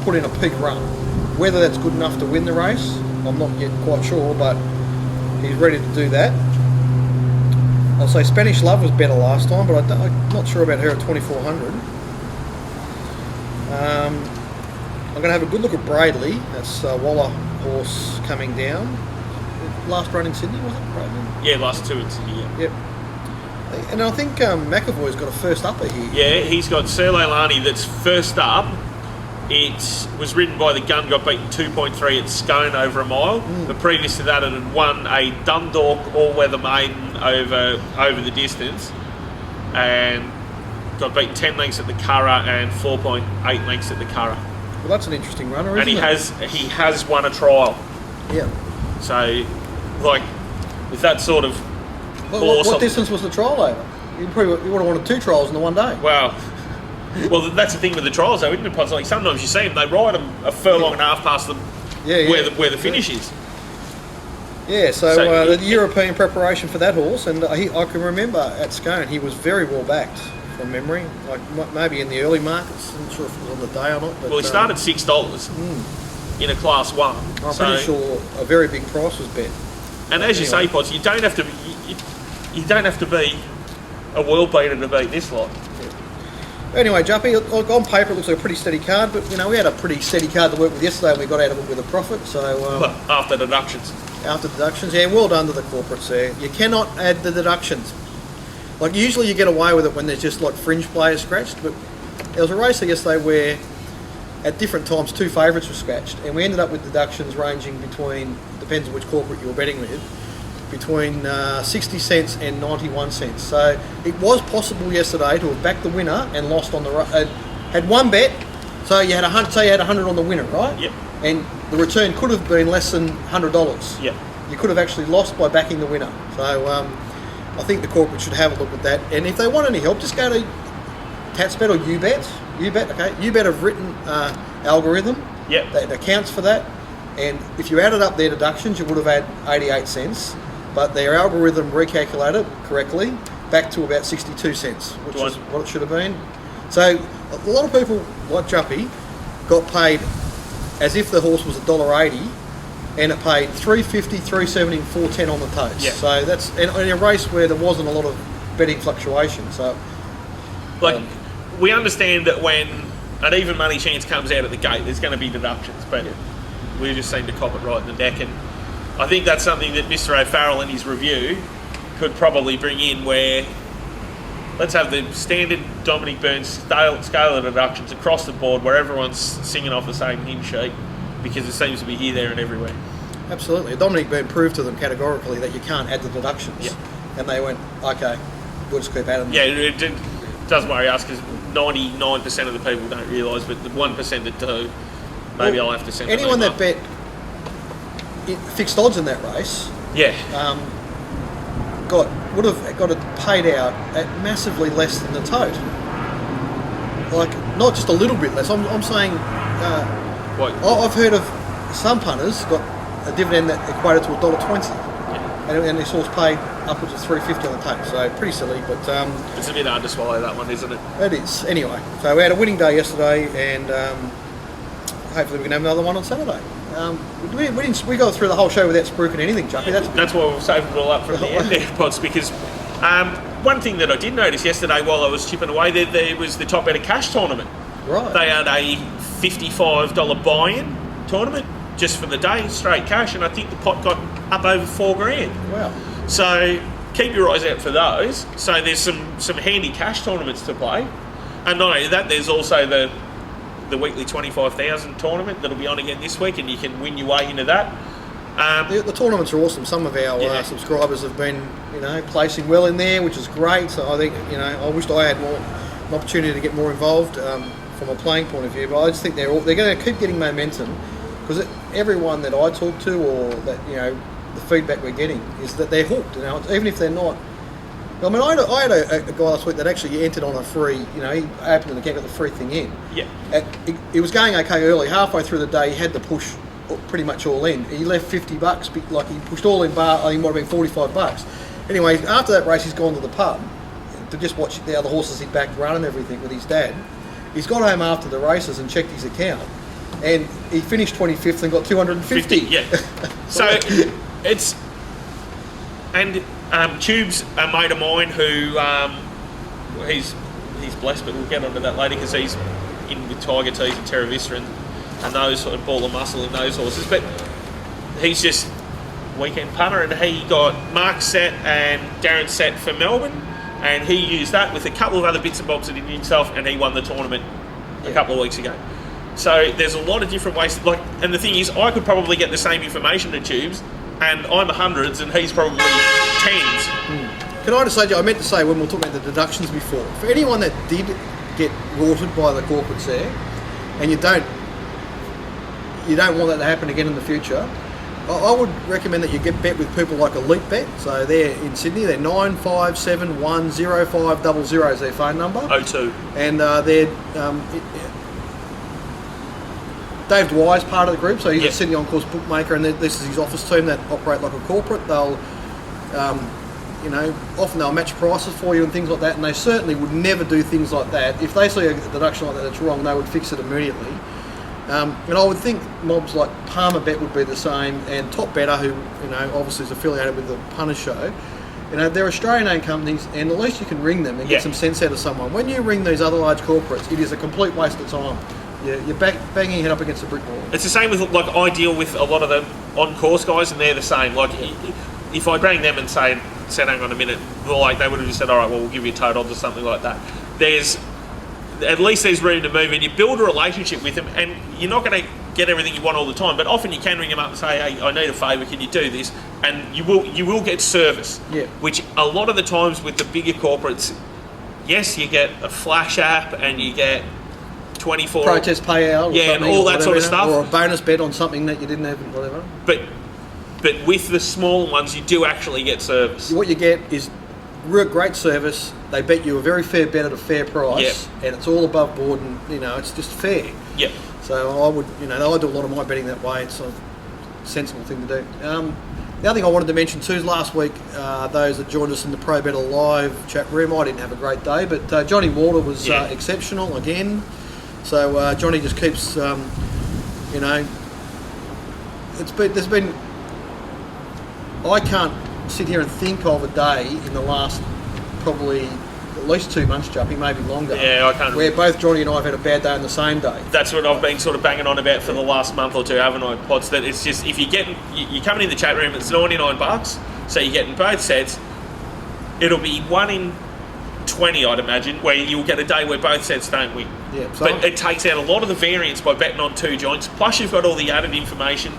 put in a peak run. Whether that's good enough to win the race, I'm not yet quite sure, but he's ready to do that. I'll say Spanish Love was better last time, but I'm not sure about her at 2,400. I'm going to have a good look at Braidley. That's Waller horse coming down. Last run in Sydney, was it, Braidley? Yeah, last 2 in Sydney, yeah. Yep. And I think McAvoy's got a first upper here. Yeah, he's got Sir Leilani that's first up. It was ridden by the gun, got beaten 2.3 at Scone over a mile. But previous to that, it had won a Dundalk all-weather maiden over the distance, and got beaten 10 lengths at the Curragh and 4.8 lengths at the Curragh. Well, that's an interesting runner, isn't And it? he has won a trial. Yeah. So, like, with that sort of What distance was the trial over? You would have wanted 2 trials in the one day. Well, that's the thing with the trials, though, isn't it? Like, sometimes you see them, they ride them a furlong and a half past where the finish is. Yeah, so the European preparation for that horse, and I can remember at Scone he was very well backed from memory, like maybe in the early markets. I'm not sure if it was on the day or not. But, well, he started $6 in a Class 1. I'm pretty sure a very big price was bet. And as you say, Potts, you don't have to be a world beater to beat this lot. Anyway, Juppy, look, on paper it looks like a pretty steady card, but we had a pretty steady card to work with yesterday, and we got out of it with a profit. So after deductions. After deductions, yeah, well done to the corporates there. You cannot add the deductions. Like usually you get away with it when there's just like fringe players scratched, but there was a race yesterday where at different times 2 favourites were scratched, and we ended up with deductions ranging between, depends on which corporate you were betting with, between 60 cents and 91 cents. So it was possible yesterday to have backed the winner and lost on the had one bet. So you had you had 100 on the winner, right? Yep. And the return could have been less than $100. Yep. You could have actually lost by backing the winner. So I think the corporate should have a look at that. And if they want any help, just go to Tatsbet or Ubet. Okay. Ubet have written algorithm that accounts for that. And if you added up their deductions, you would have had 88 cents. But their algorithm recalculated correctly back to about 62 cents, which is what it should have been. So a lot of people, like Juppy, got paid as if the horse was $1.80, and it paid $3.50, $3.70, and $4.10 on the totes. Yeah. So that's in a race where there wasn't a lot of betting fluctuation. So, we understand that when an even money chance comes out at the gate, there's going to be deductions, but we just seem to cop it right in the deck. And I think that's something that Mr. O'Farrell in his review could probably bring in, where let's have the standard Dominic Burns scale of deductions across the board, where everyone's singing off the same hymn sheet, because it seems to be here, there and everywhere. Absolutely. Dominic Byrne proved to them categorically that you can't add the deductions. Yep. And they went, okay, we'll just keep adding them. Yeah, it does worry us, because 99% of the people don't realise, but the 1% that do, maybe I'll have to send anyone that bet fixed odds in that race would have got it paid out at massively less than the tote. Like, not just a little bit less. I'm saying I've heard of some punters got a dividend that equated to $1.20, and this horse paid upwards of $3.50 on the tote. So pretty silly, but it's a bit hard to swallow, that one, isn't it? It is. Anyway, so we had a winning day yesterday, and hopefully we can have another one on Saturday. We got through the whole show without spruiking anything, Juppy. That's why we've saved it all up from the end there, Pods, because one thing that I did notice yesterday while I was chipping away, there was the Top Better Cash tournament. Right. They had a $55 buy-in tournament just for the day, straight cash, and I think the pot got up over $4,000. Wow. So keep your eyes out for those. So there's some handy cash tournaments to play. And not only that, there's also the weekly 25,000 tournament that'll be on again this week, and you can win your way into that. The tournaments are awesome. Some of our subscribers have been, placing well in there, which is great. So I think, I wished I had an opportunity to get more involved from a playing point of view. But I just think they're going to keep getting momentum, because everyone that I talk to, or that the feedback we're getting is that they're hooked. Even if they're not. I mean, I had a guy last week that actually entered on a free, he opened an account, got the free thing in. Yeah. It was going okay early. Halfway through the day, he had to push pretty much all in. He left $50, like he pushed all in bar, I think it might have been $45. Anyway, after that race, he's gone to the pub to just watch the other horses he'd backed run and everything with his dad. He's gone home after the races and checked his account, and he finished 25th and got 250. Yeah. So it's... And Tube's a mate of mine who he's blessed, but we'll get onto that later, because he's in with Tiger Tees and Terra Vista and those sort of ball of muscle in those horses. But he's just weekend punter, and he got Mark set and Darren set for Melbourne, and he used that with a couple of other bits and bobs that he did himself, and he won the tournament a couple of weeks ago. So there's a lot of different ways. And the thing is, I could probably get the same information to Tubes, and I'm hundreds, and he's probably tens. Can I just say, I meant to say when we were talking about the deductions before, for anyone that did get rorted by the corporates there, and you don't want that to happen again in the future, I would recommend that you get bet with people like Elite Bet. So they're in Sydney, they're 95710500 is their phone number. 02. And they're Dave Dwyer's part of the group, so he's a Sydney on-course bookmaker, and this is his office team that operate like a corporate. They'll, often they'll match prices for you and things like that, and they certainly would never do things like that. If they see a deduction like that that's wrong, they would fix it immediately. And I would think mobs like Palmer Bet would be the same, and Top Better, who obviously is affiliated with the Punters Show. They're Australian-owned companies, and at least you can ring them and get some sense out of someone. When you ring these other large corporates, it is a complete waste of time. You're banging your head up against a brick wall. It's the same with, I deal with a lot of the on-course guys, and they're the same. If I rang them and said, hang on a minute, they would have just said, all right, well, we'll give you tote odds or something like that. At least there's room to move, and you build a relationship with them, and you're not going to get everything you want all the time, but often you can ring them up and say, hey, I need a favour, can you do this? And you will get service, which a lot of the times with the bigger corporates, yes, you get a flash app and you get 24 protest payout, and all that sort of stuff, or a bonus bet on something that you didn't have, whatever. But with the smaller ones, you do actually get service. What you get is great service. They bet you a very fair bet at a fair price, and it's all above board, and it's just fair. Yep. So I would, I do a lot of my betting that way. It's a sensible thing to do. The other thing I wanted to mention too is last week, those that joined us in the Pro Better Live chat room, I didn't have a great day, but Johnny Walter was exceptional again. So Johnny just keeps, there's been, I can't sit here and think of a day in the last probably at least 2 months, Juppy, maybe longer. Yeah, I can't. Where both Johnny and I have had a bad day on the same day. That's what I've been sort of banging on about for the last month or two, haven't I, Pods? That it's just, if you're coming in the chat room, it's $99, so you're getting both sets. It'll be 1 in 20, I'd imagine, where you'll get a day where both sets don't win. Yeah, but it takes out a lot of the variance by betting on 2 joints. Plus, you've got all the added information.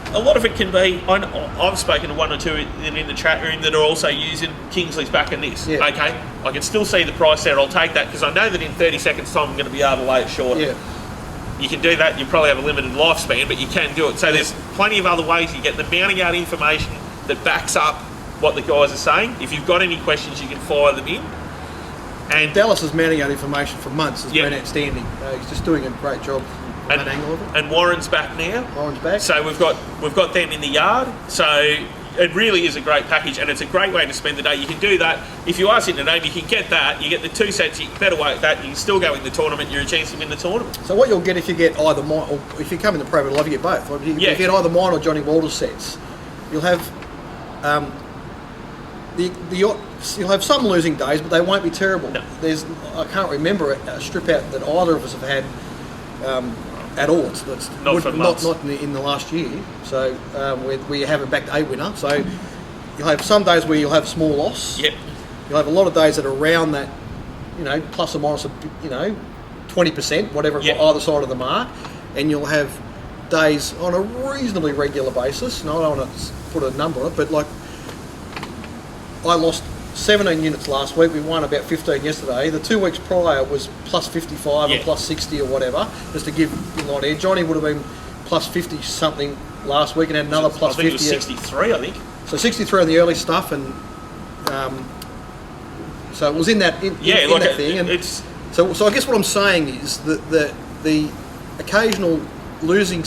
A lot of it can be, I've spoken to 1 or 2 in the chat room that are also using Kingsley's back in this. Yeah. Okay, I can still see the price there. I'll take that because I know that in 30 seconds time I'm going to be able to lay it shorter. Yeah. You can do that. You probably have a limited lifespan, but you can do it. So there's plenty of other ways. You get the mounting out information that backs up what the guys are saying. If you've got any questions, you can fire them in. And Dallas is mounting out information for months. Has been outstanding. He's just doing a great job. That angle of it. And Warren's back now. Warren's back. So we've got them in the yard. So it really is a great package, and it's a great way to spend the day. You can do that if you are sitting at home. You can get that. You get the 2 sets. You can bet away at that. You can still go in the tournament. You're a chance to win the tournament. So what you'll get if you get either mine, or if you come in the Pro Better Live, you get both. If you get either mine or Johnny Walter's sets, you'll have you'll have some losing days, but they won't be terrible. No. I can't remember a strip out that either of us have had. At all, it's not in the last year. So we have a back 8 winner. So you'll have some days where you'll have small loss. Yep. You'll have a lot of days that are around that, plus or minus, 20%, whatever, either side of the mark, and you'll have days on a reasonably regular basis. And I don't want to put a number on it, but like I lost 17 units last week. We won about 15 yesterday. The 2 weeks prior was plus 55 or plus 60 or whatever, just to give you an idea. Johnny would have been plus 50 something last week and had another plus 50. I think it was 63, I think. So 63 on the early stuff, and so it was in that that thing. And so I guess what I'm saying is that the occasional losing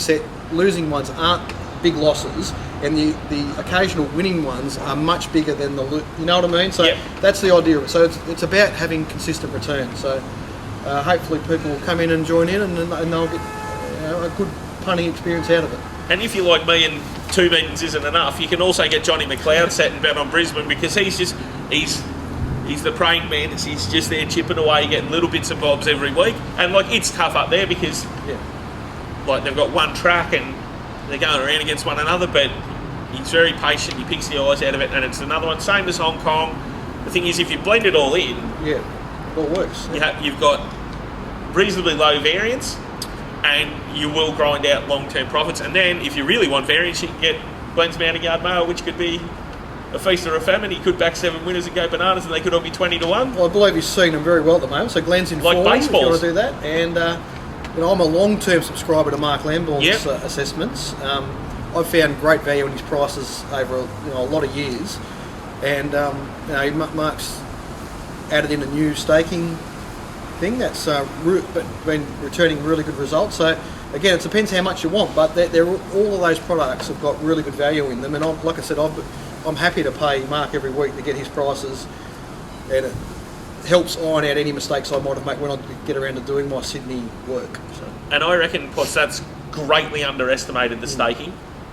ones aren't big losses, and the occasional winning ones are much bigger than you know what I mean? So that's the idea of it. So it's about having consistent returns. So hopefully people will come in and join in, and they'll get a good punting experience out of it. And if you're like me and 2 meetings isn't enough, you can also get Johnny McLeod set and bet on Brisbane, because he's the praying mantis. He's just there chipping away, getting little bits and bobs every week. And like, it's tough up there because like they've got one track and they're going around against one another, but he's very patient. He picks the eyes out of it, and it's another one. Same as Hong Kong. The thing is, if you blend it all in, Yeah, it all works. you've got reasonably low variance, and you will grind out long-term profits. And then, if you really want variance, you can get Glenn's Mounting Yard Mail, which could be a feast or a famine. He could back 7 winners and go bananas, and they could all be 20 to 1. Well, I believe he's seeing them very well at the moment. So Glenn's in Like form, if you baseballs. want to do that. And I'm a long-term subscriber to Mark Lambourne's Yep. assessments. I've found great value in his prices over a lot of years. And Mark's added in a new staking thing that's been returning really good results. So again, it depends how much you want, but all of those products have got really good value in them. And like I said, I'm happy to pay Mark every week to get his prices, and it helps iron out any mistakes I might have made when I get around to doing my Sydney work. So. And I reckon, Potts, that's greatly underestimated, the staking.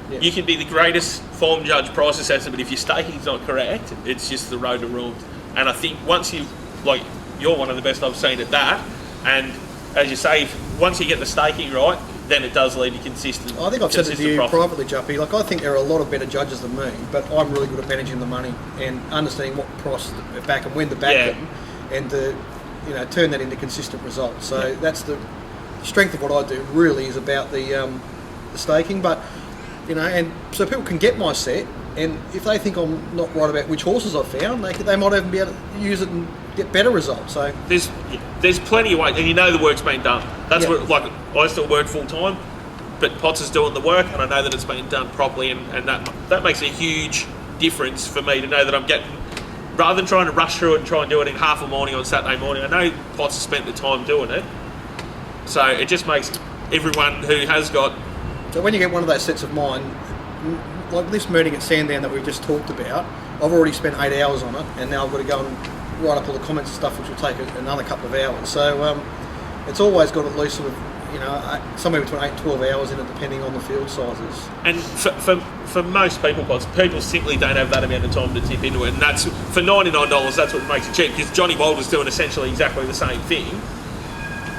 Yeah. You can be the greatest form judge, price assessor, but if your staking's not correct, it's just the road to ruin. And I think once you're one of the best I've seen at that, and as you say, once you get the staking right, then it does lead to consistent. I think I've said it to you profit. privately, Juppy. Like, I think there are a lot of better judges than me, but I'm really good at managing the money and understanding what prices to back and when to back them, and to turn that into consistent results. So that's the strength of what I do. Really, is about the staking, but and so people can get my set, and if they think I'm not right about which horses I've found, they might even be able to use it and get better results. So there's plenty of ways, and the work's been done. That's what, I still work full time, but Potts is doing the work, and I know that it's been done properly, and that makes a huge difference for me to know that I'm getting, rather than trying to rush through it and try and do it in half a morning on Saturday morning. I know Potts has spent the time doing it, so it just makes everyone who has got. So when you get one of those sets of mine, like this meeting at Sandown that we just talked about, I've already spent 8 hours on it, and now I've got to go and write up all the comments and stuff, which will take another couple of hours. So it's always got at least sort of, somewhere between 8 and 12 hours in it, depending on the field sizes. And for most people simply don't have that amount of time to tip into it, and that's for $99. That's what makes it cheap, because Johnny Boulder's doing essentially exactly the same thing.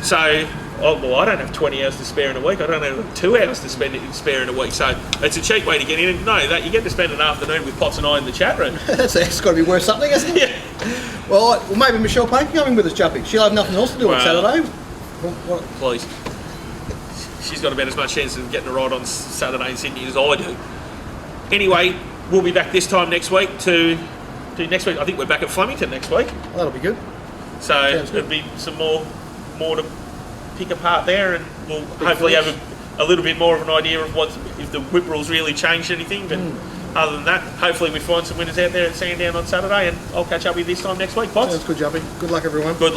So, I don't have 20 hours to spare in a week. I don't have 2 hours to spare in a week. So it's a cheap way to get in. And no, that you get to spend an afternoon with Potts and I in the chat room. It's got to be worth something, hasn't it? Yeah. Well, maybe Michelle Payne can come in with us, Juppy. She'll have nothing else to do on Saturday. Please. She's got about as much chance of getting a ride on Saturday in Sydney as I do. Anyway, we'll be back this time next week to next week. I think we're back at Flemington next week. Well, that'll be good. So there'll be some more to pick apart there, and we'll hopefully have a little bit more of an idea of if the whip rules really changed anything. But other than that, hopefully we find some winners out there at Sandown on Saturday, and I'll catch up with you this time next week, Potts. Sounds good, Juppy. Good luck, everyone. Good luck.